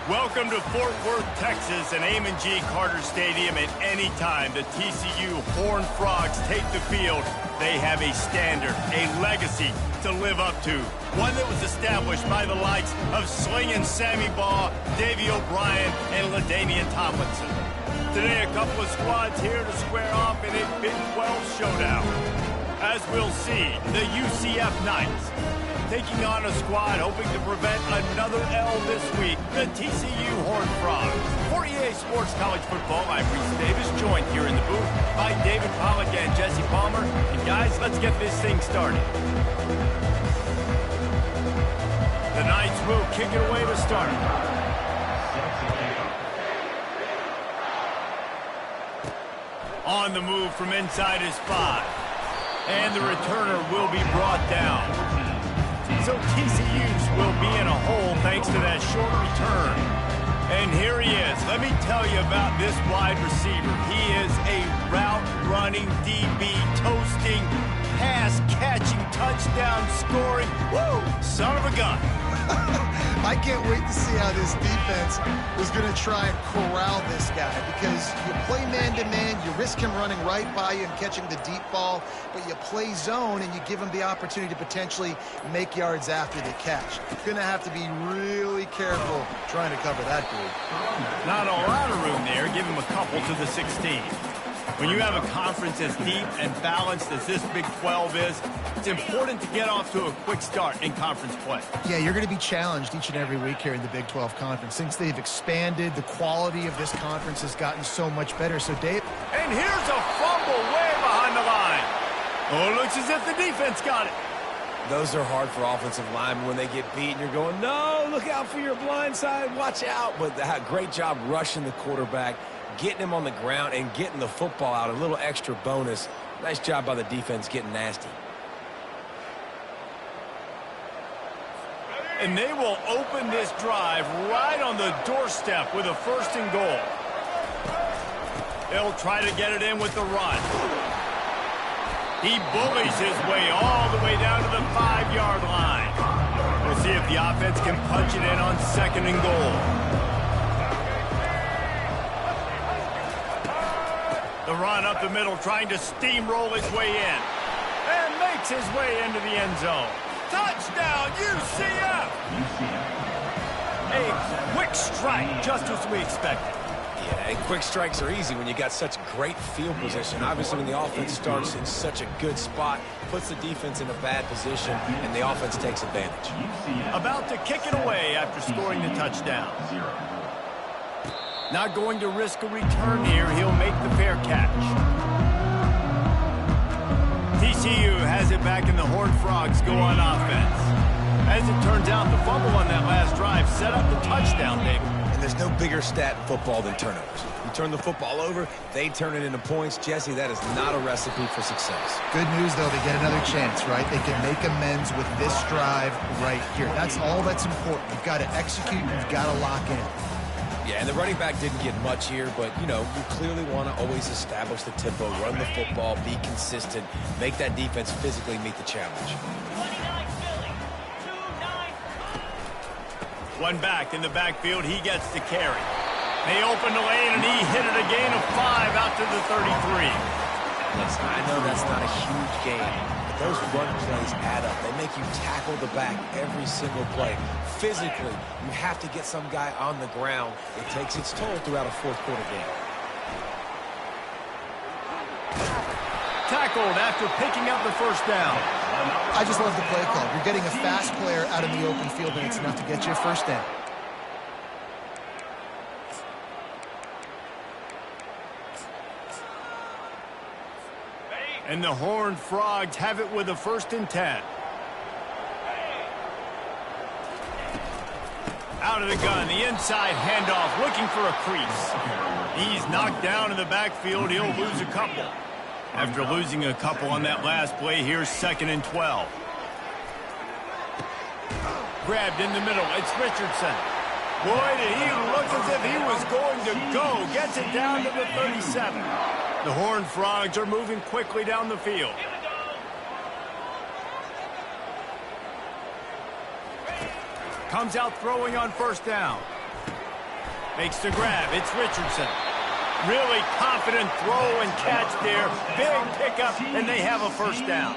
Welcome to Fort Worth, Texas, and Amon G. Carter Stadium. At any time the TCU Horned Frogs take the field, they have a standard, a legacy to live up to. One that was established by the likes of Slingin' Sammy Baugh, Davey O'Brien, and LaDainian Tomlinson. Today, a couple of squads here to square off in a Big 12 showdown. As we'll see, the UCF Knights taking on a squad hoping to prevent another L this week, the TCU Horned Frogs. For EA Sports College Football, I'm Reese Davis, joined here in the booth by David Pollack and Jesse Palmer. And guys, let's get this thing started. The Knights will kick it away to start. On the move from inside his 5. And the returner will be brought down. So TCU's will be in a hole thanks to that short return. And here he is. Let me tell you about this wide receiver. He is a route-running DB, toasting, pass-catching, touchdown-scoring, woo, son of a gun. I can't wait to see how this defense is going to try and corral this guy, because you play man-to-man, you risk him running right by you and catching the deep ball, but you play zone and you give him the opportunity to potentially make yards after the catch. You're going to have to be really careful trying to cover that dude. Not a lot of room there. Give him a couple to the 16. When you have a conference as deep and balanced as this Big 12 is, it's important to get off to a quick start in conference play. Yeah, you're going to be challenged each and every week here in the Big 12 Conference. Since they've expanded, the quality of this conference has gotten so much better. So, Dave. And here's a fumble way behind the line. Oh, it looks as if the defense got it. Those are hard for offensive linemen when they get beat and you're going, no, look out for your blind side, watch out. But great job rushing the quarterback, getting him on the ground and getting the football out, a little extra bonus. Nice job by the defense getting nasty. And they will open this drive right on the doorstep with a 1st and goal. They'll try to get it in with the run. He bullies his way all the way down to the 5-yard line. We'll see if the offense can punch it in on 2nd and goal. The run up the middle, trying to steamroll his way in. And makes his way into the end zone. Touchdown, UCF! A quick strike, just as we expected. Yeah, and quick strikes are easy when you got such great field position. Obviously, when the offense starts in such a good spot, puts the defense in a bad position, and the offense takes advantage. About to kick it away after scoring the touchdown. Not going to risk a return here. He'll make the fair catch. TCU has it back, and the Horned Frogs go on offense. As it turns out, the fumble on that last drive set up the touchdown, David. And there's no bigger stat in football than turnovers. You turn the football over, they turn it into points. Jesse, that is not a recipe for success. Good news, though, they get another chance, right? They can make amends with this drive right here. That's all that's important. You've got to execute, you've got to lock in. Yeah, and the running back didn't get much here, but, you know, you clearly want to always establish the tempo, run the football, be consistent, make that defense physically meet the challenge. One back in the backfield, he gets the carry. They open the lane, and he hit it a gain of 5 out to the 33. Listen, I know that's not a huge gain, but those run plays add up. They make you tackle the back every single play. Physically, you have to get some guy on the ground. It takes its toll throughout a 4th quarter game. Tackled after picking up the 1st down. I just love the play call. You're getting a fast player out in the open field, and it's enough to get you a 1st down. And the Horned Frogs have it with a 1st and 10. Out of the gun, the inside handoff, looking for a crease. He's knocked down in the backfield. He'll lose a couple. After losing a couple on that last play, here's 2nd and 12. Grabbed in the middle. It's Richardson. Boy, did he look as if he was going to go. Gets it down to the 37. The Horned Frogs are moving quickly down the field. Comes out throwing on 1st down. Makes the grab. It's Richardson. Really confident throw and catch there. Big pickup, and they have a first down.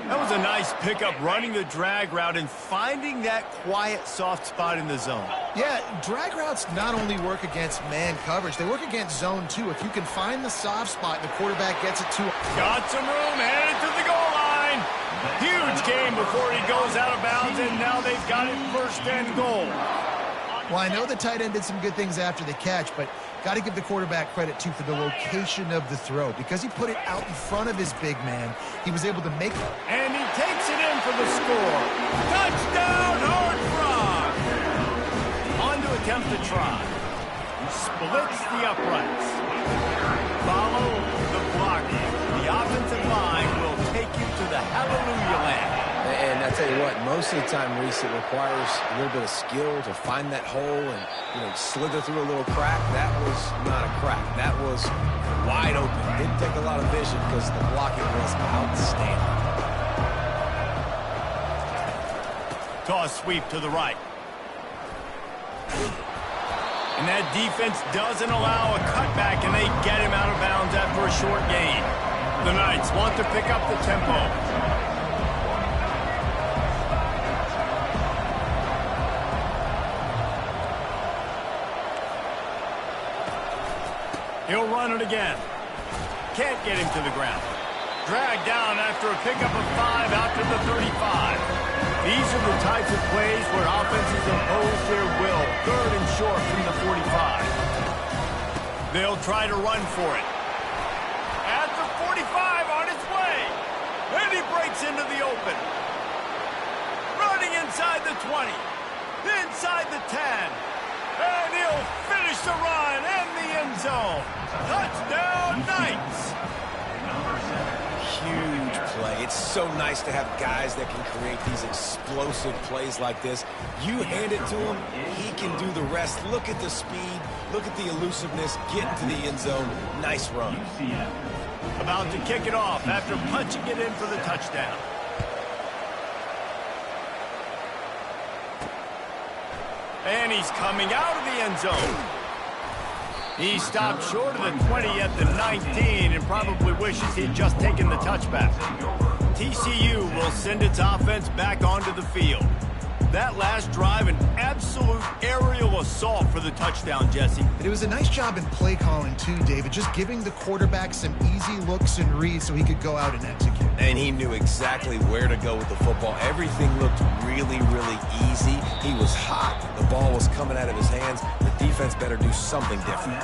That was a nice pickup, running the drag route and finding that quiet, soft spot in the zone. Yeah, drag routes not only work against man coverage, they work against zone too. If you can find the soft spot and the quarterback gets it to him. Got some room, headed to the goal line. Huge game before he goes out of bounds, and now they've got it first and goal. Well, I know the tight end did some good things after the catch, but got to give the quarterback credit, too, for the location of the throw. Because he put it out in front of his big man, he was able to make it. And he takes it in for the score. Touchdown, Horned Frog! On to attempt to try. Splits the uprights. Follow the blocking. The offensive line will take you to the hallelujah land. And I tell you what, most of the time, Reese, it requires a little bit of skill to find that hole and, slither through a little crack. That was not a crack. That was wide open. Didn't take a lot of vision because the blocking was outstanding. Toss sweep to the right. And that defense doesn't allow a cutback, and they get him out of bounds after a short gain. The Knights want to pick up the tempo. He'll run it again. Can't get him to the ground. Dragged down after a pickup of 5 out to the 35. These are the types of plays where offenses impose their will. 3rd and short from the 45. They'll try to run for it. At the 45, on its way. And he breaks into the open. Running inside the 20. Inside the 10. And he'll finish the run in the end zone. Touchdown, Knights! Huge play. It's so nice to have guys that can create these explosive plays like this. You hand it to him, he can do the rest. Look at the speed. Look at the elusiveness. Get into the end zone. Nice run. About to kick it off after punching it in for the touchdown. And he's coming out of the end zone. He stopped short of the 20 at the 19 and probably wishes he'd just taken the touchback. TCU will send its offense back onto the field. That last drive, an absolute aerial assault for the touchdown, Jesse. It was a nice job in play calling, too, David, just giving the quarterback some easy looks and reads so he could go out and execute. And he knew exactly where to go with the football. Everything looked really, really easy. He was hot. The ball was coming out of his hands. The defense better do something different.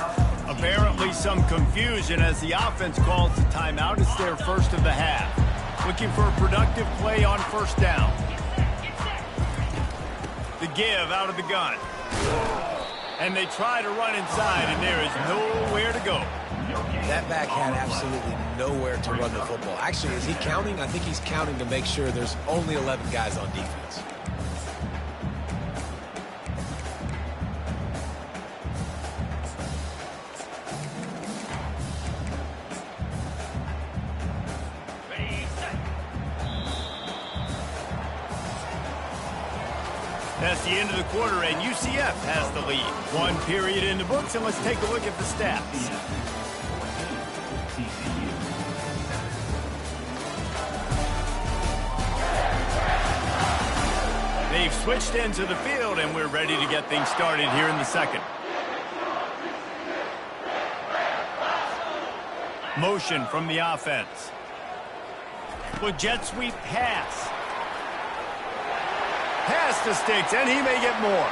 Apparently some confusion as the offense calls the timeout. It's their first of the half. Looking for a productive play on first down. The give out of the gun. And they try to run inside, and there is nowhere to go. That back had absolutely nowhere to run the football. Actually, is he counting? I think he's counting to make sure there's only 11 guys on defense. That's the end of the quarter, and UCF has the lead. 1 period in the books, and let's take a look at the stats. They've switched into the field, and we're ready to get things started here in the second. Motion from the offense. With jet sweep pass. Pass to Sticks, and he may get more.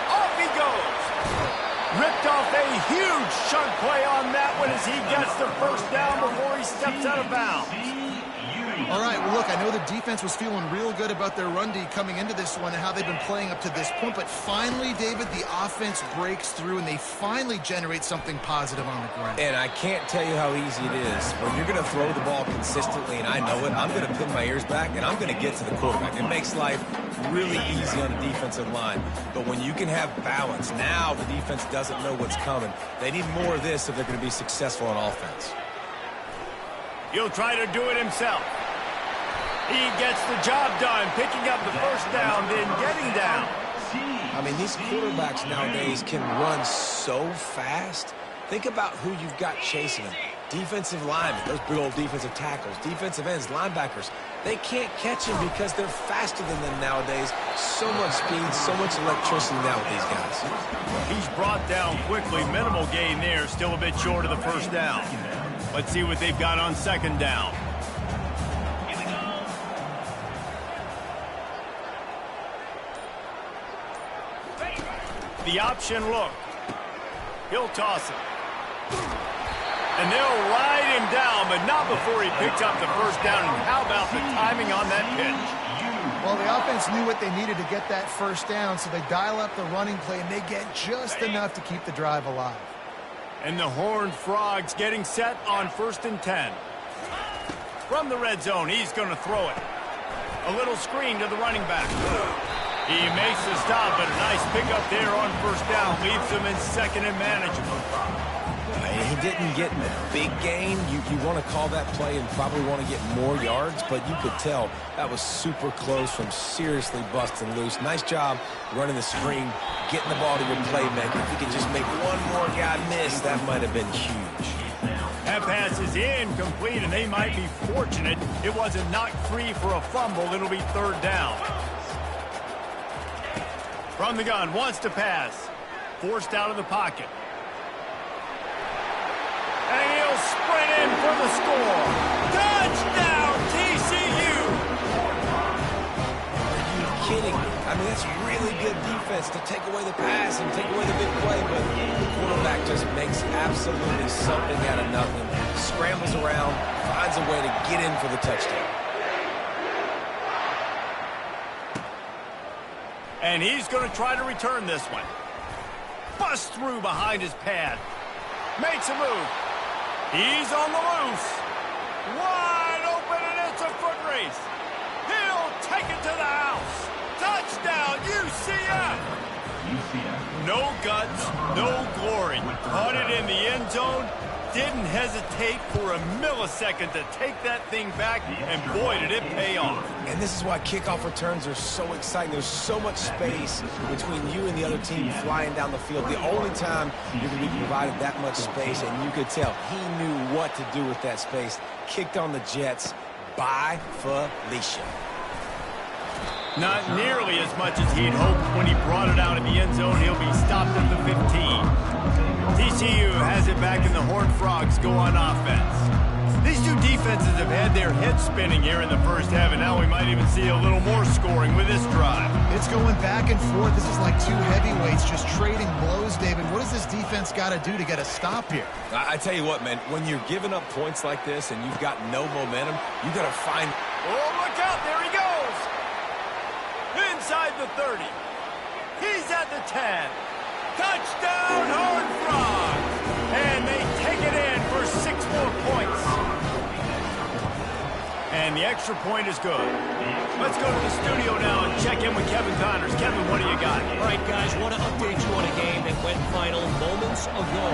Off he goes. Ripped off a huge chunk play on that one as he gets the first down before he steps out of bounds. All right, well, look, I know the defense was feeling real good about their run D coming into this one and how they've been playing up to this point, but finally, David, the offense breaks through and they finally generate something positive on the ground. And I can't tell you how easy it is. When you're going to throw the ball consistently, and I know it, I'm going to pin my ears back, and I'm going to get to the quarterback. It makes life really easy on the defensive line. But when you can have balance, now the defense doesn't know what's coming. They need more of this if they're going to be successful on offense. He'll try to do it himself. He gets the job done, picking up the first down, then getting down. I mean, these quarterbacks nowadays can run so fast. Think about who you've got chasing them. Defensive linemen, those big old defensive tackles, defensive ends, linebackers. They can't catch him because they're faster than them nowadays. So much speed, so much electricity now with these guys. He's brought down quickly. Minimal gain there. Still a bit short of the first down. Let's see what they've got on second down. The option look. He'll toss it. And they'll ride him down, but not before he picked up the first down. And how about the timing on that pitch? Well, the offense knew what they needed to get that first down, so they dial up the running play, and they get just enough to keep the drive alive. And the Horned Frogs getting set on 1st and 10. From the red zone, he's going to throw it. A little screen to the running back. He makes the stop, but a nice pickup there on first down. Leaves him in second and manageable. He didn't get a big gain. You want to call that play and probably want to get more yards, but you could tell that was super close from seriously busting loose. Nice job running the screen, getting the ball to your playmaker. If he could just make one more guy miss, that might have been huge. That pass is incomplete, and they might be fortunate it wasn't knocked free for a fumble. It'll be third down. From the gun, wants to pass. Forced out of the pocket. And he'll sprint in for the score. Touchdown, TCU! Are you kidding me? I mean, that's really good defense to take away the pass and take away the big play, but the quarterback just makes absolutely something out of nothing. Scrambles around, finds a way to get in for the touchdown. And he's going to try to return this one. Busts through behind his pad. Makes a move. He's on the loose. Wide open, and it's a foot race. He'll take it to the house. Touchdown, UCF. No guts, no glory. Caught it in the end zone. Didn't hesitate for a millisecond to take that thing back, and boy, did it pay off. And this is why kickoff returns are so exciting. There's so much space between you and the other team flying down the field. The only time you're going to be provided that much space, and you could tell he knew what to do with that space. Kicked on the Jets by Felicia. Not nearly as much as he'd hoped when he brought it out of the end zone. He'll be stopped at the 15. TCU has it back, and the Horned Frogs go on offense. These two defenses have had their heads spinning here in the first half, and now we might even see a little more scoring with this drive. It's going back and forth. This is like two heavyweights just trading blows, David. What does this defense got to do to get a stop here? I tell you what, man, when you're giving up points like this and you've got no momentum, you got to find... Oh, look out. There he goes. Inside the 30. He's at the 10. Touchdown, Horned Frogs! And they take it in for 6 more points. And the extra point is good. Let's go to the studio now and check in with Kevin Connors. Kevin, what do you got? All right, guys, want to update you on a game that went final moments ago.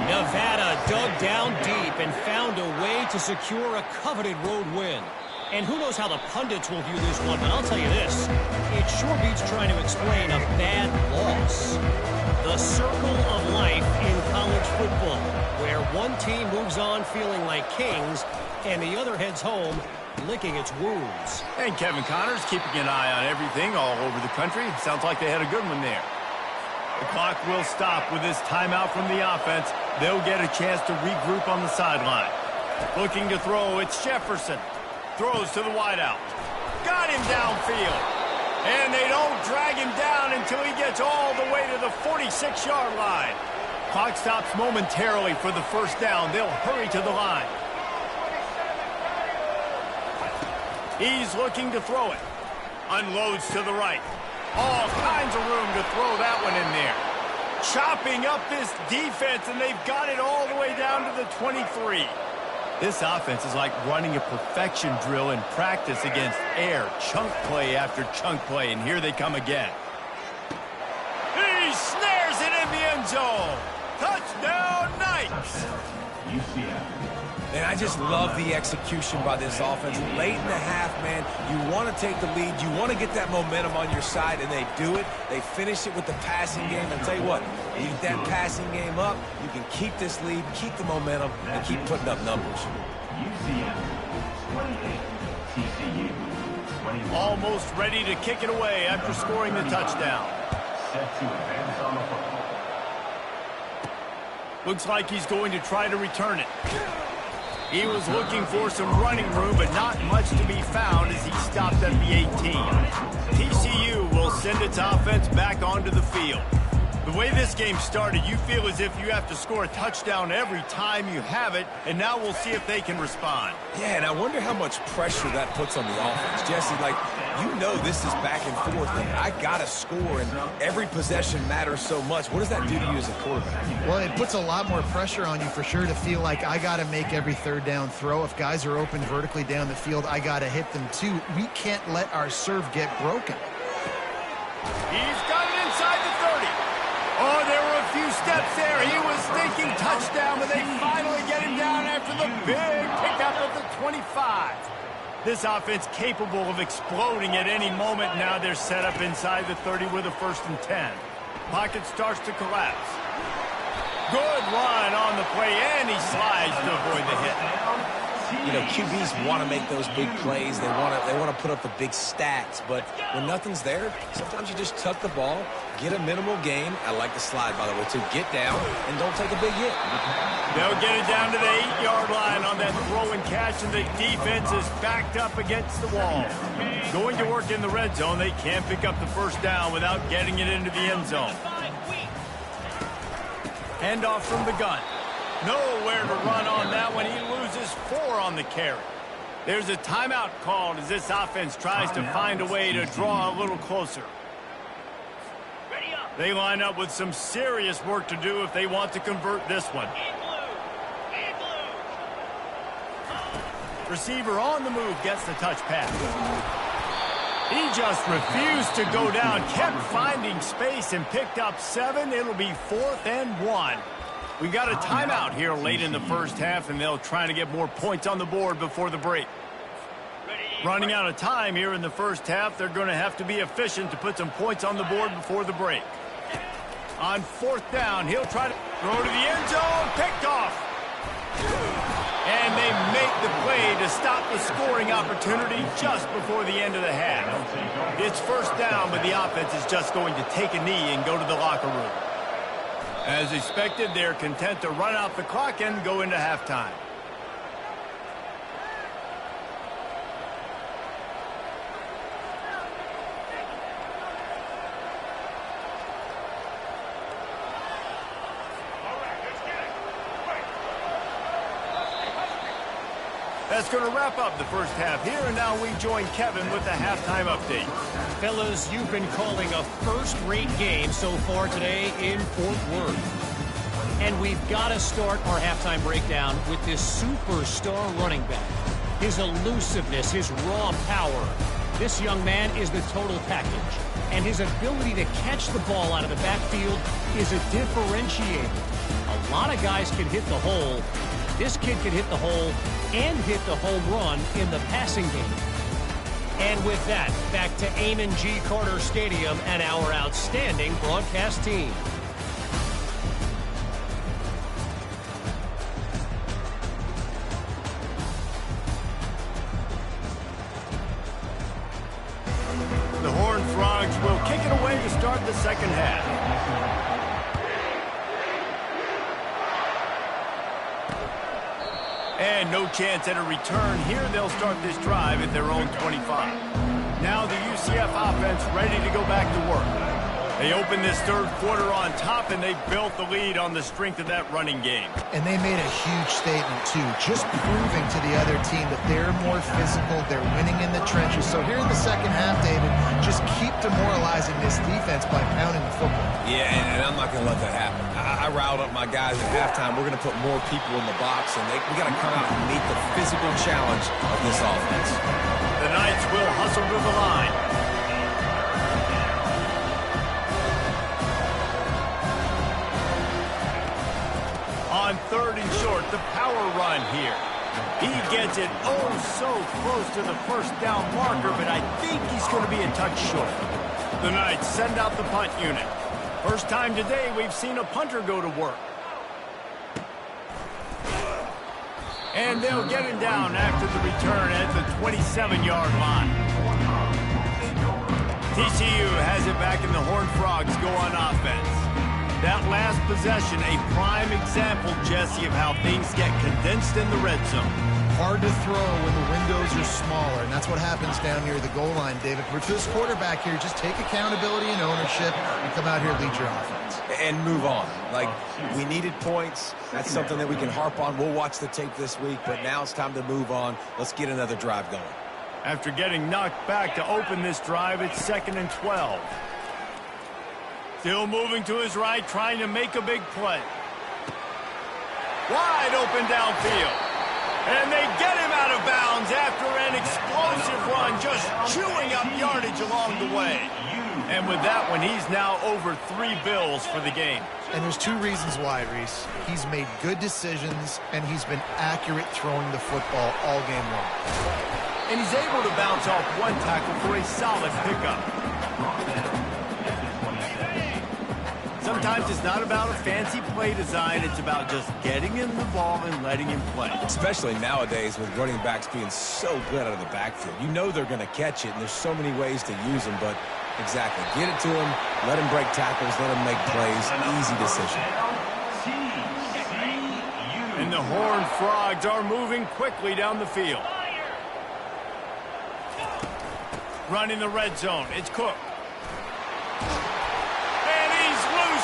Nevada dug down deep and found a way to secure a coveted road win. And who knows how the pundits will view this one, but I'll tell you this. It sure beats trying to explain a bad loss. The circle of life in college football, where one team moves on feeling like kings, and the other heads home licking its wounds. And Kevin Connors keeping an eye on everything all over the country. Sounds like they had a good one there. The clock will stop with this timeout from the offense. They'll get a chance to regroup on the sideline. Looking to throw, it's Jefferson. Throws to the wideout. Got him downfield. And they don't drag him down until he gets all the way to the 46-yard line. Clock stops momentarily for the first down. They'll hurry to the line. He's looking to throw it. Unloads to the right. All kinds of room to throw that one in there. Chopping up this defense, and they've got it all the way down to the 23. This offense is like running a perfection drill in practice against air. Chunk play after chunk play, and here they come again. He snares it in the end zone. Touchdown, Knights! And I just love the execution by this offense. Late in the half, man, you want to take the lead. You want to get that momentum on your side, and they do it. They finish it with the passing game. I'll tell you what, you get that passing game up, you can keep this lead, keep the momentum, and keep putting up numbers. UCF 28, TCU 21. Almost ready to kick it away after scoring the touchdown. Set to advance on the football. Looks like he's going to try to return it. He was looking for some running room, but not much to be found as he stopped at the 18. TCU will send its offense back onto the field. The way this game started, you feel as if you have to score a touchdown every time you have it, and now we'll see if they can respond. Yeah, and I wonder how much pressure that puts on the offense. Jesse, like, you know this is back and forth, and I got to score, and every possession matters so much. What does that do to you as a quarterback? Well, it puts a lot more pressure on you for sure to feel like I got to make every third down throw. If guys are open vertically down the field, I got to hit them too. We can't let our serve get broken. He's got it inside the 30. Oh, there were a few steps there. He was thinking touchdown, but they finally get him down after the big pickup at the 25. This offense capable of exploding at any moment. Now they're set up inside the 30 with a 1st and 10. Pocket starts to collapse. Good run on the play, and he slides to avoid the hit. You know, QBs want to make those big plays. They want to put up the big stats. But when nothing's there, sometimes you just tuck the ball, get a minimal gain. I like the slide, by the way, to get down and don't take a big hit. They'll get it down to the 8-yard line on that throw and catch, and the defense is backed up against the wall. Going to work in the red zone, they can't pick up the 1st down without getting it into the end zone. Handoff from the gun. Nowhere to run on that one. He loses 4 on the carry. There's a timeout called as this offense tries to find a way to draw a little closer. They line up with some serious work to do if they want to convert this one. Receiver on the move gets the touch pass. He just refused to go down, kept finding space and picked up 7. It'll be 4th and 1. We got a timeout here late in the 1st half, and they'll try to get more points on the board before the break. Running out of time here in the 1st half, they're going to have to be efficient to put some points on the board before the break. On 4th down, he'll try to throw to the end zone, picked off. And they make the play to stop the scoring opportunity just before the end of the half. It's 1st down, but the offense is just going to take a knee and go to the locker room. As expected, they're content to run out the clock and go into halftime. That's going to wrap up the 1st half here, and now we join Kevin with the halftime update. Fellas, you've been calling a first-rate game so far today in Fort Worth. And we've got to start our halftime breakdown with this superstar running back. His elusiveness, his raw power. This young man is the total package. And his ability to catch the ball out of the backfield is a differentiator. A lot of guys can hit the hole. This kid can hit the hole and hit the home run in the passing game. And with that, back to Amon G. Carter Stadium and our outstanding broadcast team. The Horned Frogs will kick it away to start the 2nd half. And no chance at a return here. They'll start this drive at their own 25. Now the UCF offense ready to go back to work. They open this 3rd quarter on top, and they built the lead on the strength of that running game. And they made a huge statement, too, just proving to the other team that they're more physical, they're winning in the trenches. So here in the 2nd half, David, just keep demoralizing this defense by pounding the football. Yeah, and I'm not going to let that happen. I riled up my guys at halftime. We're going to put more people in the box, and we got to come out and meet the physical challenge of this offense. The Knights will hustle to the line. On 3rd and short, the power run here. He gets it so close to the first down marker, but I think he's going to be a touch short. The Knights send out the punt unit. First time today we've seen a punter go to work. And they'll get him down after the return at the 27-yard line. TCU has it back, and the Horned Frogs go on offense. That last possession, a prime example, Jesse, of how things get condensed in the red zone. Hard to throw when the windows are smaller, and that's what happens down near the goal line, David. For this quarterback here, just take accountability and ownership and come out here and lead your offense. And move on. Like, we needed points. That's something that we can harp on. We'll watch the tape this week, but now it's time to move on. Let's get another drive going. After getting knocked back to open this drive, it's 2nd and 12. Still moving to his right, trying to make a big play. Wide open downfield. And they get him out of bounds after an explosive run, just chewing up yardage along the way. And with that one, he's now over 3 bills for the game. And there's 2 reasons why, Reese. He's made good decisions, and he's been accurate throwing the football all game long. And he's able to bounce off one tackle for a solid pickup. Sometimes it's not about a fancy play design. It's about just getting him the ball and letting him play. Especially nowadays with running backs being so good out of the backfield. You know they're going to catch it, and there's so many ways to use them. But exactly, get it to him, let him break tackles, let him make plays. Easy decision. And the Horned Frogs are moving quickly down the field. Running the red zone. It's Cook.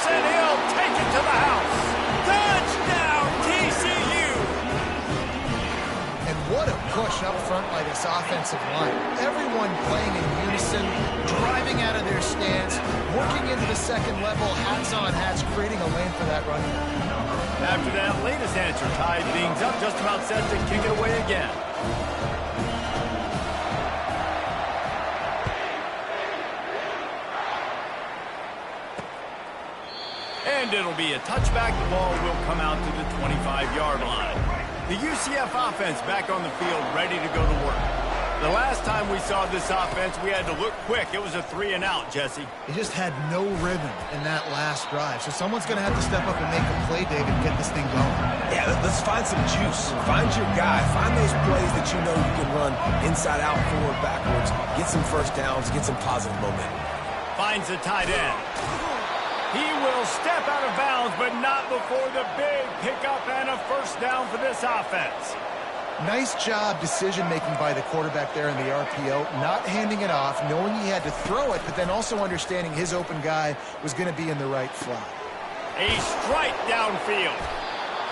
And he'll take it to the house. Touchdown, TCU! And what a push up front by this offensive line. Everyone playing in unison, driving out of their stance, working into the second level, hats on hats, creating a lane for that run. After that latest answer tied things up, just about set to kick it away again. And it'll be a touchback. The ball will come out to the 25-yard line. The UCF offense back on the field, ready to go to work. The last time we saw this offense, we had to look quick. It was a 3-and-out, Jesse. He just had no rhythm in that last drive. So someone's going to have to step up and make a play, David, and get this thing going. Yeah, let's find some juice. Find your guy. Find those plays that you know you can run inside out, forward, backwards. Get some first downs. Get some positive momentum. Finds the tight end. He will step out of bounds, but not before the big pickup and a first down for this offense. Nice job decision-making by the quarterback there in the RPO, not handing it off, knowing he had to throw it, but then also understanding his open guy was going to be in the right slot. A strike downfield.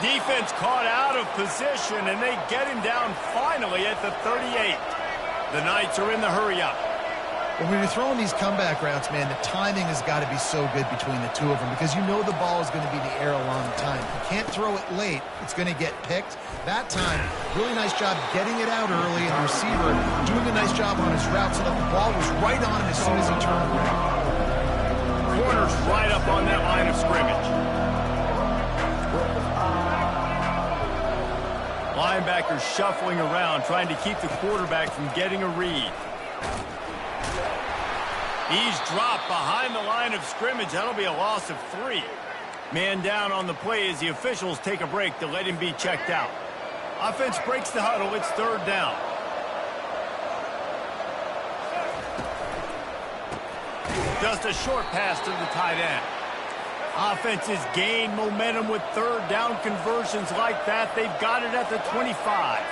Defense caught out of position, and they get him down finally at the 38. The Knights are in the hurry-up. When you're throwing these comeback routes, man, the timing has got to be so good between the two of them because you know the ball is going to be in the air a long time. You can't throw it late. It's going to get picked. That time, really nice job getting it out early, and the receiver doing a nice job on his route so that the ball was right on him as soon as he turned around. Corner's right up on that line of scrimmage. Linebackers shuffling around, trying to keep the quarterback from getting a read. He's dropped behind the line of scrimmage. That'll be a loss of 3. Man down on the play as the officials take a break to let him be checked out. Offense breaks the huddle. It's 3rd down. Just a short pass to the tight end. Offenses gain momentum with 3rd down conversions like that. They've got it at the 25.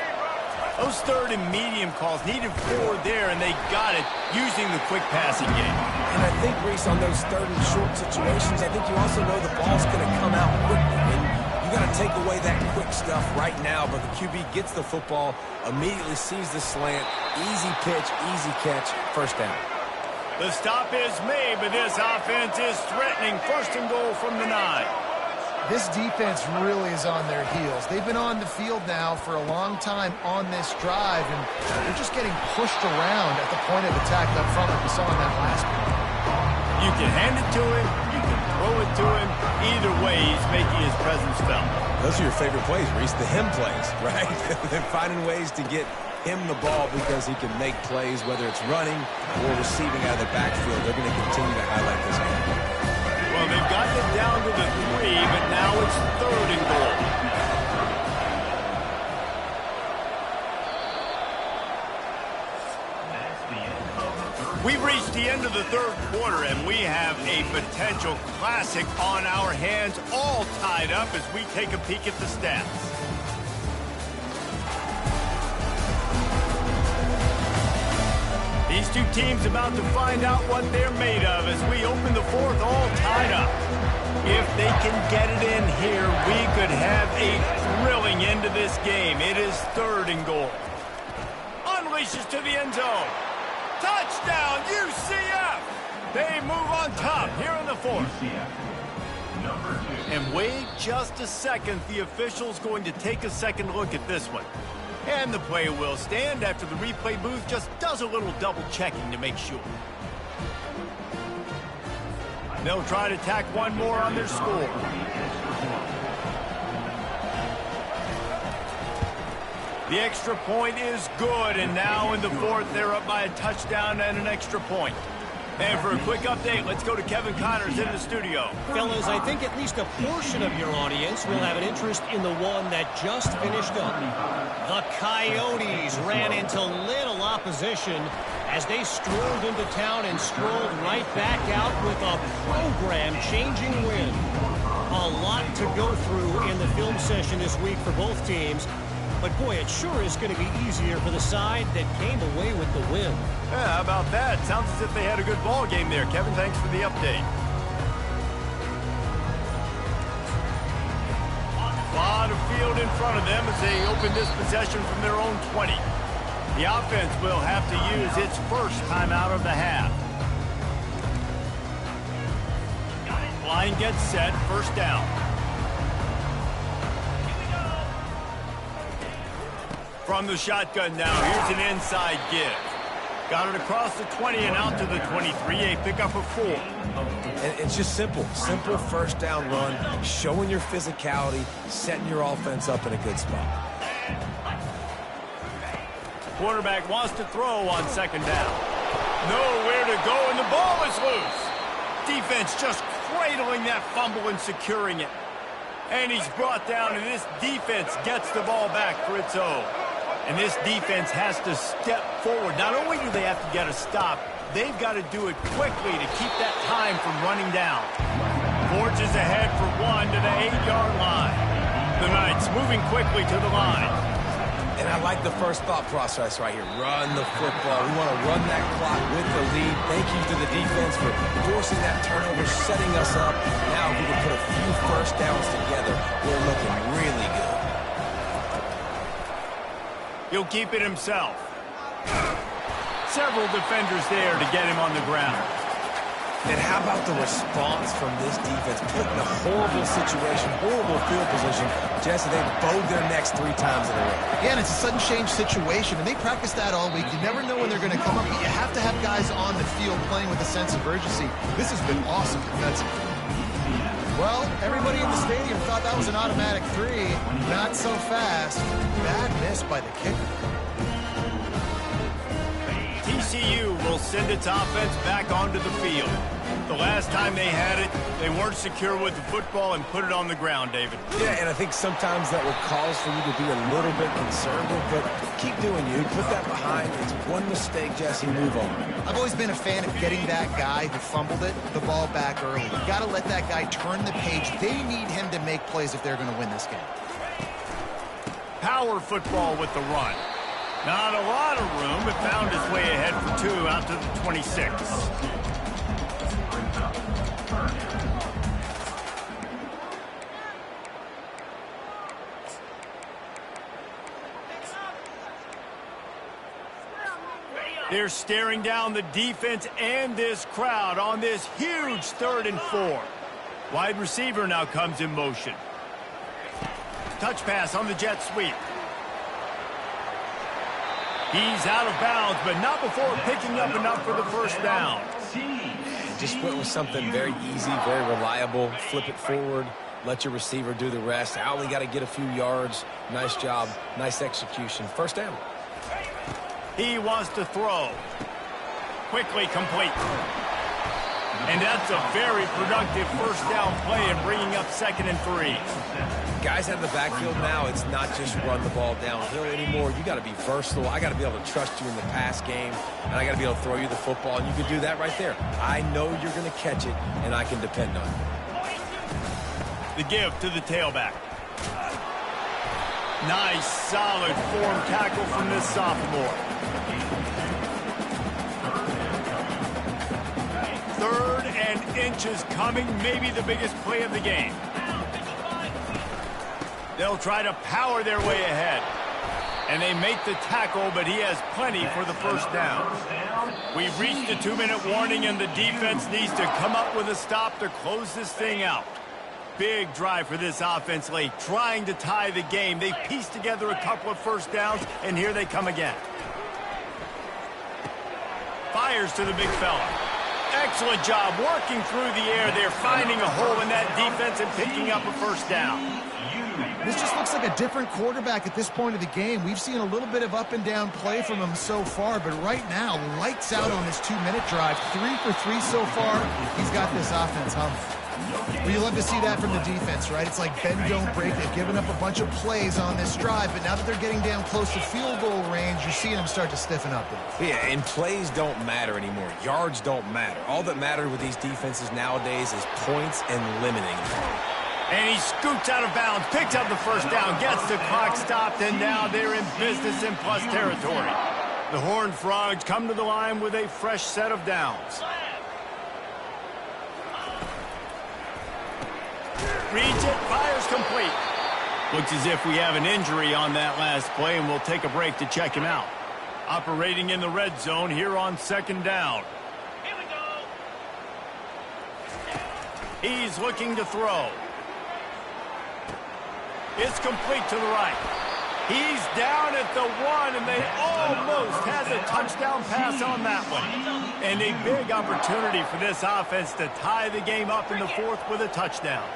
Those 3rd and medium calls needed 4 there, and they got it using the quick passing game. And I think, Reese, on those 3rd and short situations, I think you also know the ball's going to come out quickly. And you got to take away that quick stuff right now. But the QB gets the football, immediately sees the slant, easy pitch, easy catch, first down. The stop is made, but this offense is threatening. 1st and goal from the 9. This defense really is on their heels. They've been on the field now for a long time on this drive, and they're just getting pushed around at the point of attack up front like we saw in that last one. You can hand it to him, you can throw it to him. Either way, he's making his presence felt. Those are your favorite plays, Reese, the him plays, right? They're finding ways to get him the ball because he can make plays, whether it's running or receiving out of the backfield. They're going to continue to highlight this game. Well, they've gotten it down to the 3, but now it's 3rd and goal. We've reached the end of the 3rd quarter, and we have a potential classic on our hands, all tied up as we take a peek at the stats. These two teams about to find out what they're made of as we open the 4th, all tied up. If they can get it in here, we could have a thrilling end to this game. It is 3rd and goal. Unleashes to the end zone. Touchdown, UCF! They move on top here in the 4th. And wait just a second. The official's going to take a second look at this one. And the play will stand after the replay booth just does a little double checking to make sure. They'll try to tack one more on their score. The extra point is good, and now in the 4th, they're up by a touchdown and an extra point. And for a quick update, let's go to Kevin Connors in the studio. Fellas, I think at least a portion of your audience will have an interest in the one that just finished up. The Coyotes ran into little opposition as they strolled into town and strolled right back out with a program-changing win. A lot to go through in the film session this week for both teams. But, boy, it sure is going to be easier for the side that came away with the win. Yeah, how about that? Sounds as if they had a good ball game there. Kevin, thanks for the update. A lot of field in front of them as they open this possession from their own 20. The offense will have to use its first timeout of the half. Line gets set, 1st down. From the shotgun now, here's an inside give. Got it across the 20 and out to the 23, a pickup of 4. And it's just simple 1st down run, showing your physicality, setting your offense up in a good spot. Quarterback wants to throw on 2nd down. Nowhere to go, and the ball is loose. Defense just cradling that fumble and securing it. And he's brought down, and this defense gets the ball back for its own. And this defense has to step forward. Not only do they have to get a stop, they've got to do it quickly to keep that time from running down. Forges ahead for 1 to the 8-yard line. The Knights moving quickly to the line. And I like the first thought process right here. Run the football. We want to run that clock with the lead. Thank you to the defense for forcing that turnover, setting us up. Now if we can put a few 1st downs together, we're looking really good. He'll keep it himself. Several defenders there to get him on the ground. And how about the response from this defense? Put in a horrible situation, horrible field position. Jesse, they bowed their necks 3 times in a row. Yeah, and it's a sudden change situation, and they practice that all week. You never know when they're going to come up, but you have to have guys on the field playing with a sense of urgency. This has been awesome defensively. Well, everybody in the stadium thought that was an automatic 3. Not so fast. Bad miss by the kicker. TCU will send its offense back onto the field. The last time they had it, they weren't secure with the football and put it on the ground, David. Yeah, and I think sometimes that will cause for you to be a little bit conservative, but keep doing you. Put that behind. It's one mistake, Jesse, move on. I've always been a fan of getting that guy who fumbled it, the ball back early. You've got to let that guy turn the page. They need him to make plays if they're going to win this game. Power football with the run. Not a lot of room, but found his way ahead for 2 out to the 26. They're staring down the defense and this crowd on this huge 3rd and 4. Wide receiver now comes in motion. Touch pass on the jet sweep. He's out of bounds, but not before picking up enough for the 1st down. Just went with something very easy, very reliable. Flip it forward. Let your receiver do the rest. I only got to get a few yards. Nice job. Nice execution. First down. He wants to throw. Quickly complete. And that's a very productive first down play and bringing up 2nd and 3. Guys out of the backfield now, it's not just run the ball downhill anymore. You got to be versatile. I got to be able to trust you in the pass game, and I got to be able to throw you the football, and you can do that right there. I know you're going to catch it, and I can depend on it. The give to the tailback. Nice, solid form tackle from this sophomore. 3rd and inches coming, maybe the biggest play of the game. They'll try to power their way ahead. And they make the tackle, but he has plenty for the first down. We've reached the 2-minute warning, and the defense needs to come up with a stop to close this thing out. Big drive for this offense late, trying to tie the game. They pieced together a couple of first downs, and here they come again. Fires to the big fella. Excellent job working through the air. They're finding a hole in that defense and picking up a first down. This just looks like a different quarterback at this point of the game. We've seen a little bit of up and down play from him so far, but right now, lights out on this 2-minute drive. 3 for 3 so far. He's got this offense humming. Well, you love to see that from the defense, right? It's like bend, don't break. They've given up a bunch of plays on this drive, but now that they're getting down close to field goal range, you're seeing them start to stiffen up. Yeah, and plays don't matter anymore. Yards don't matter. All that matters with these defenses nowadays is points and limiting them. And he scoots out of bounds, picks up the first down, gets the clock stopped, and now they're in business in plus territory. The Horned Frogs come to the line with a fresh set of downs. Reads it, fires complete. Looks as if we have an injury on that last play, and we'll take a break to check him out. Operating in the red zone here on 2nd down. Here we go. He's looking to throw. It's complete to the right. He's down at the 1, and they almost has a touchdown pass on that one. And a big opportunity for this offense to tie the game up in the 4th with a touchdown.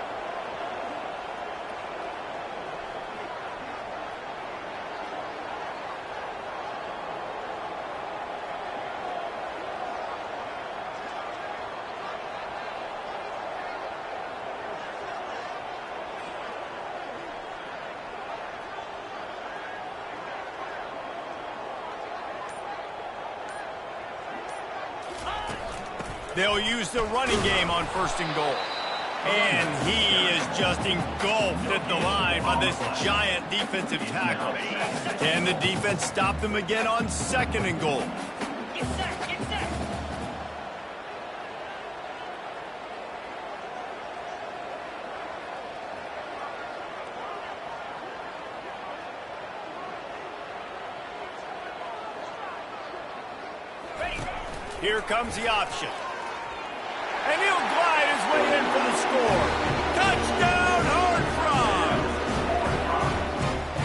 They'll use the running game on 1st and goal. And he is just engulfed at the line by this giant defensive tackle. Can the defense stop them again on 2nd and goal? Get set, get set. Here comes the option. And he'll glide his way in for the score. Touchdown, Horned Frogs!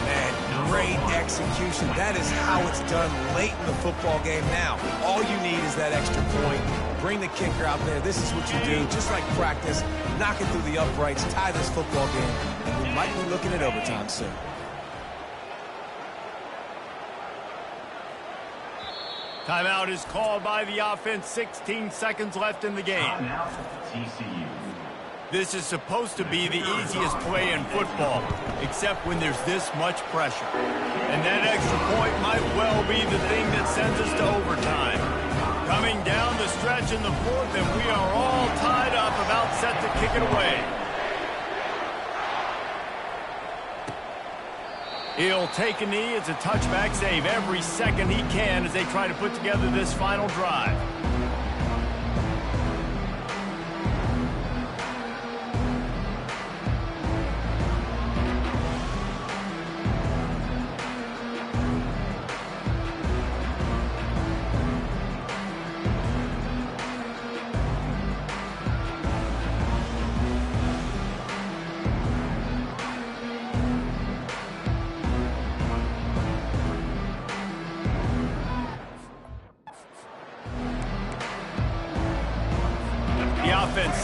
Man, great execution. That is how it's done late in the football game now. All you need is that extra point. Bring the kicker out there. This is what you do, just like practice. Knock it through the uprights, tie this football game, and we might be looking at overtime soon. Timeout is called by the offense. 16 seconds left in the game. Timeout, TCU. This is supposed to be the easiest play in football, except when there's this much pressure. And that extra point might well be the thing that sends us to overtime. Coming down the stretch in the 4th, and we are all tied up, about set to kick it away. He'll take a knee. It's a touchback save every second he can as they try to put together this final drive.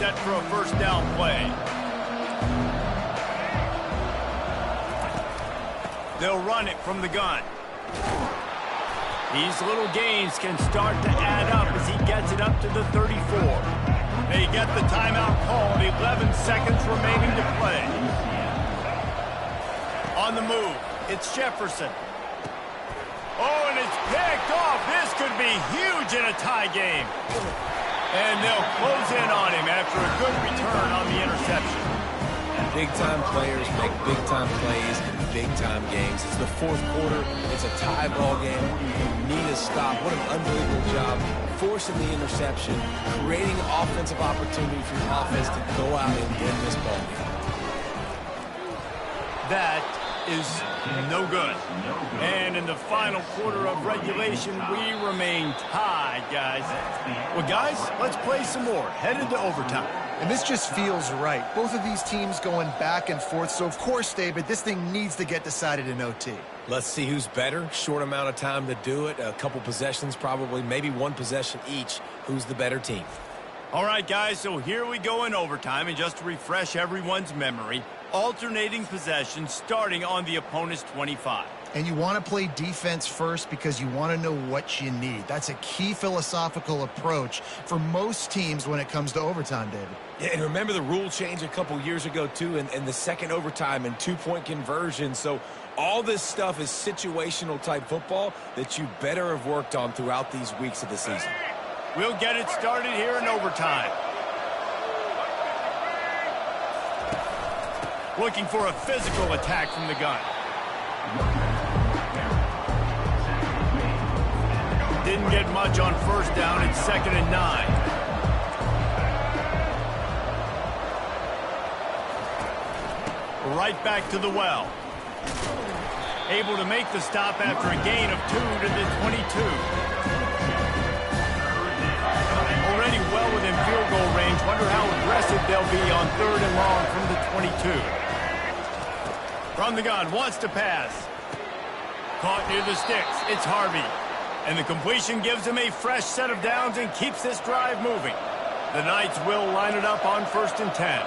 set for a first down play. They'll run it from the gun. These little gains can start to add up as he gets it up to the 34. They get the timeout called. 11 seconds remaining to play. On the move, it's Jefferson. Oh, and it's picked off. This could be huge in a tie game. And they'll close in on him after a good return on the interception. Big-time players make big-time plays in big-time games. It's the fourth quarter. It's a tie ball game. You need a stop. What an unbelievable job forcing the interception, creating offensive opportunity for your offense to go out and win this ball game. That is no good. And in the final quarter of regulation, we remain tied, guys. Well, guys, let's play some more. Headed to overtime. And this just feels right. Both of these teams going back and forth. So, of course, David, this thing needs to get decided in OT. Let's see who's better. Short amount of time to do it. A couple possessions probably, maybe one possession each. Who's the better team? All right, guys, so here we go in overtime. And just to refresh everyone's memory, alternating possessions starting on the opponent's 25. And you want to play defense first because you want to know what you need. That's a key philosophical approach for most teams when it comes to overtime, David. Yeah, and remember the rule change a couple years ago, too, and the second overtime and two-point conversion. So all this stuff is situational type football that you better have worked on throughout these weeks of the season. We'll get it started here in overtime. Looking for a physical attack from the gun. Didn't get much on first down. It's 2nd and 9. Right back to the well. Able to make the stop after a gain of 2 to the 22. Already well within field goal range. Wonder how aggressive they'll be on 3rd and long from the 22. From the gun, wants to pass. Caught near the sticks. It's Harvey. And the completion gives him a fresh set of downs and keeps this drive moving. The Knights will line it up on 1st and 10.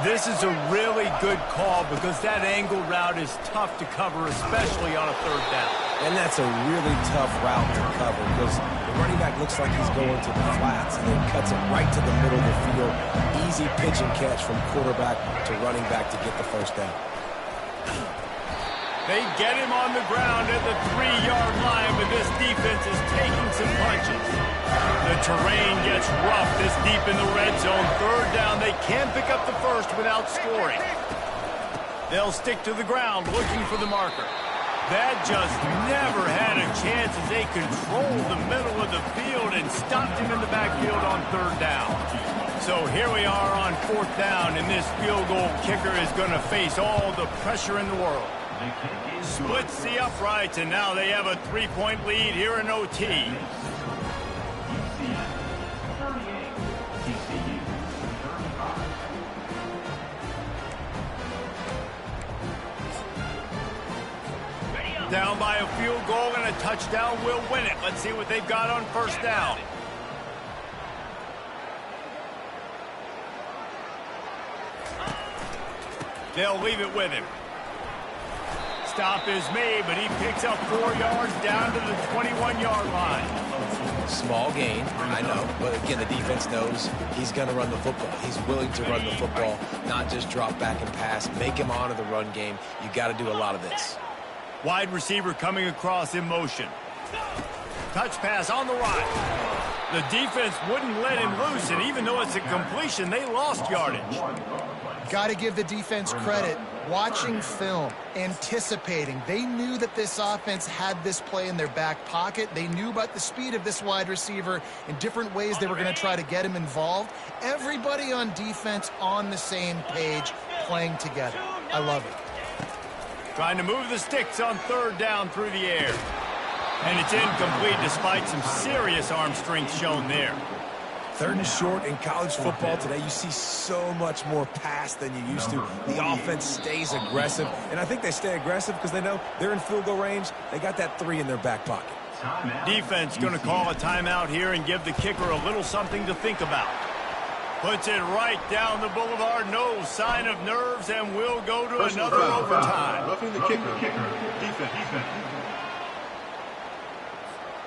This is a really good call because that angle route is tough to cover, especially on a 3rd down. And that's a really tough route to cover because the running back looks like he's going to the flats and then cuts it right to the middle of the field. Easy pitch and catch from quarterback to running back to get the first down. They get him on the ground at the 3-yard line, but this defense is taking some punches. The terrain gets rough this deep in the red zone. 3rd down, they can't pick up the first without scoring. They'll stick to the ground looking for the marker. That just never had a chance as they controlled the middle of the field and stopped him in the backfield on 3rd down. So here we are on 4th down, and this field goal kicker is going to face all the pressure in the world. Splits the uprights, and now they have a 3-point lead here in OT. Down by a field goal and a touchdown will win it. Let's see what they've got on 1st down. They'll leave it with him. Stop is made, but he picks up 4 yards down to the 21-yard line. Small gain, I know, but again, the defense knows he's going to run the football. He's willing to run the football, not just drop back and pass, make him honor the run game. You got to do a lot of this. Wide receiver coming across in motion. Touch pass on the right. The defense wouldn't let him loose, and even though it's a completion, they lost yardage. Got to give the defense credit. Watching film, anticipating. They knew that this offense had this play in their back pocket. They knew about the speed of this wide receiver in different ways they were going to try to get him involved. Everybody on defense on the same page, playing together. I love it. Trying to move the sticks on 3rd down through the air. And it's incomplete despite some serious arm strength shown there. 3rd and short in college football today. You see so much more pass than you used to. The offense stays aggressive, and I think they stay aggressive because they know they're in field goal range. They got that 3 in their back pocket. Defense going to call a timeout here and give the kicker a little something to think about. Puts it right down the boulevard. No sign of nerves, and we'll go to another overtime. Roughing the kicker. Defense.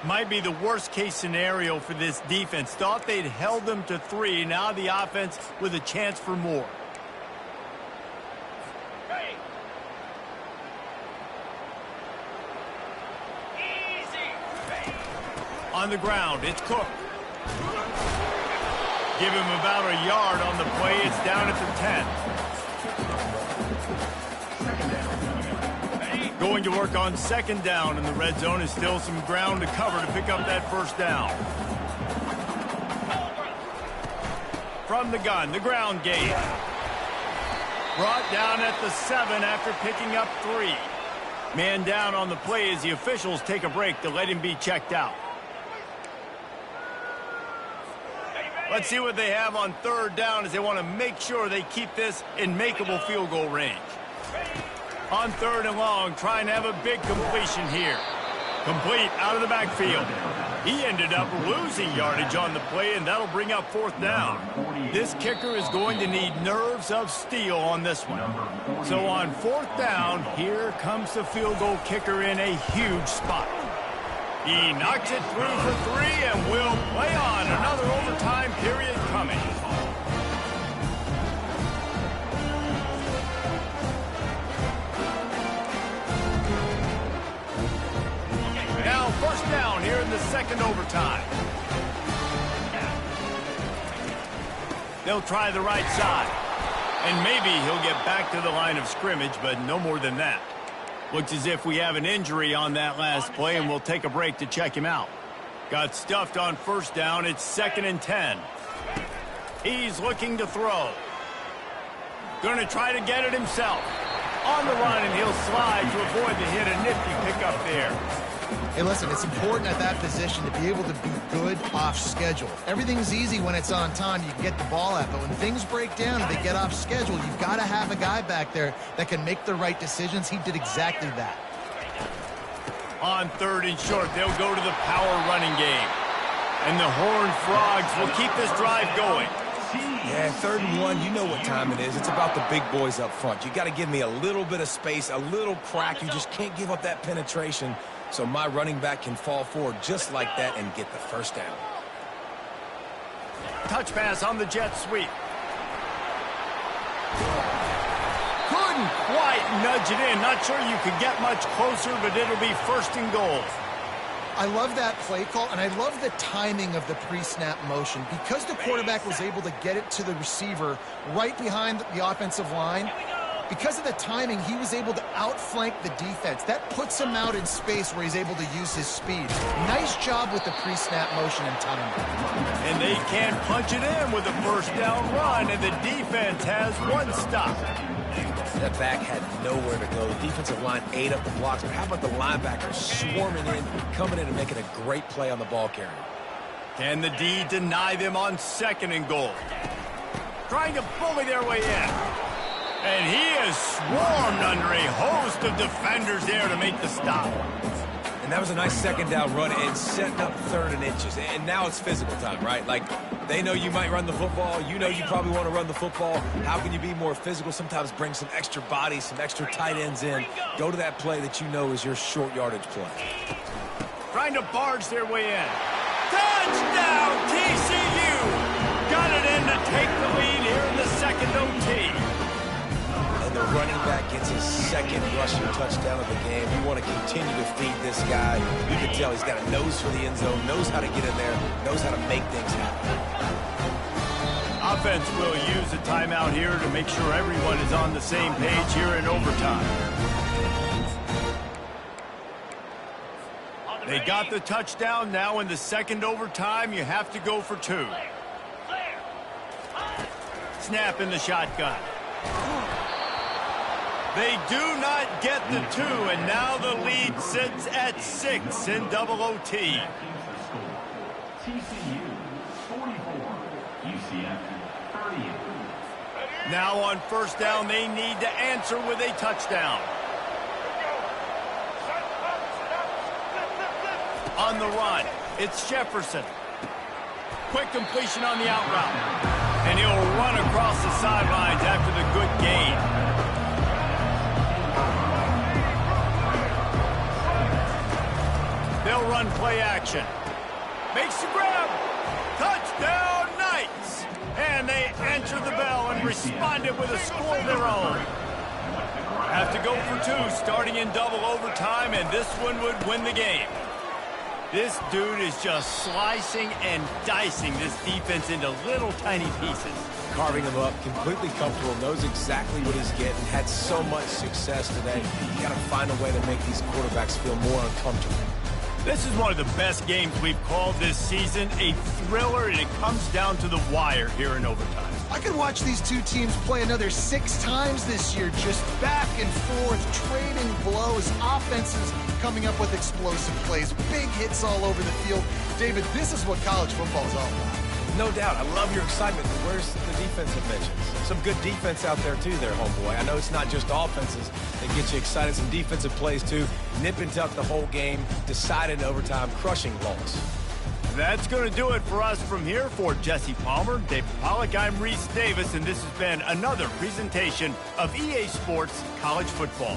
Might be the worst-case scenario for this defense. Thought they'd held them to 3. Now the offense with a chance for more. On the ground, it's Cook. Give him about a yard on the play. It's down at the 10. Going to work on second down in the red zone. Is still some ground to cover to pick up that first down. From the gun, the ground game. Brought down at the 7 after picking up 3. Man down on the play as the officials take a break to let him be checked out. Let's see what they have on third down as they want to make sure they keep this in makeable field goal range. On third and long, trying to have a big completion here. Complete out of the backfield. He ended up losing yardage on the play, and that'll bring up fourth down. This kicker is going to need nerves of steel on this one. So on fourth down, here comes the field goal kicker in a huge spot. He knocks it through for 3 and will play on. Another overtime period coming. Now first down here in the second overtime. They'll try the right side. And maybe he'll get back to the line of scrimmage, but no more than that. Looks as if we have an injury on that last play, and we'll take a break to check him out. Got stuffed on first down. It's 2nd and 10. He's looking to throw. Going to try to get it himself. On the run, and he'll slide to avoid the hit. A nifty pickup there. Hey, listen, it's important at that position to be able to be good off schedule. Everything's easy when it's on time. You can get the ball out, but when things break down and they get off schedule, you've got to have a guy back there that can make the right decisions. He did exactly that. On third and short, they'll go to the power running game. And the Horned Frogs will keep this drive going. Yeah, 3rd and 1, you know what time it is. It's about the big boys up front. You got to give me a little bit of space, a little crack. You just can't give up that penetration. So my running back can fall forward just like that and get the first down. Touch pass on the jet sweep. Couldn't quite nudge it in. Not sure you could get much closer, but it'll be 1st and goal. I love that play call, and I love the timing of the pre-snap motion. Because the quarterback was able to get it to the receiver right behind the offensive line, because of the timing, he was able to outflank the defense. That puts him out in space where he's able to use his speed. Nice job with the pre-snap motion and timing. And they can't punch it in with a first down run, and the defense has 1 stop. That back had nowhere to go. The defensive line ate up the blocks, but how about the linebackers swarming in, coming in and making a great play on the ball carrier? Can the D deny them on 2nd and goal? Trying to bully their way in. And he is swarmed under a host of defenders there to make the stop. And that was a nice 2nd down run and setting up 3rd and inches. And now it's physical time, right? Like, they know you might run the football. You know you probably want to run the football. How can you be more physical? Sometimes bring some extra bodies, some extra tight ends in. Go to that play that you know is your short yardage play. Trying to barge their way in. Touchdown, TCU! Got it in to take the lead here in the 2nd OT. The running back gets his 2nd rushing touchdown of the game. You want to continue to feed this guy. You can tell he's got a nose for the end zone, knows how to get in there, knows how to make things happen. Offense will use a timeout here to make sure everyone is on the same page here in overtime. They got the touchdown. Now in the 2nd overtime, you have to go for 2. Snap in the shotgun. They do not get the 2, and now the lead sits at 6 in double OT. TCU 44, UCF 38. Now on first down, they need to answer with a touchdown. On the run, it's Jefferson. Quick completion on the out route. And he'll run across the sidelines after the good gain. They'll run play action. Makes the grab. Touchdown, Knights! And they answer the bell and responded with a score of their own. Have to go for two, starting in double overtime, and this one would win the game. This dude is just slicing and dicing this defense into little tiny pieces. Carving him up, completely comfortable, knows exactly what he's getting, had so much success today. You got to find a way to make these quarterbacks feel more uncomfortable. This is one of the best games we've called this season, a thriller, and it comes down to the wire here in overtime. I could watch these two teams play another 6 times this year, just back and forth, trading blows, offenses coming up with explosive plays, big hits all over the field. David, this is what college football is all about. No doubt. I love your excitement, but where's the defensive mentions? Some good defense out there, too, there, homeboy. I know it's not just offenses that get you excited. Some defensive plays, too. Nip and tuck the whole game, decided in overtime, crushing loss. That's going to do it for us from here. For Jesse Palmer, David Pollack, I'm Reese Davis, and this has been another presentation of EA Sports College Football.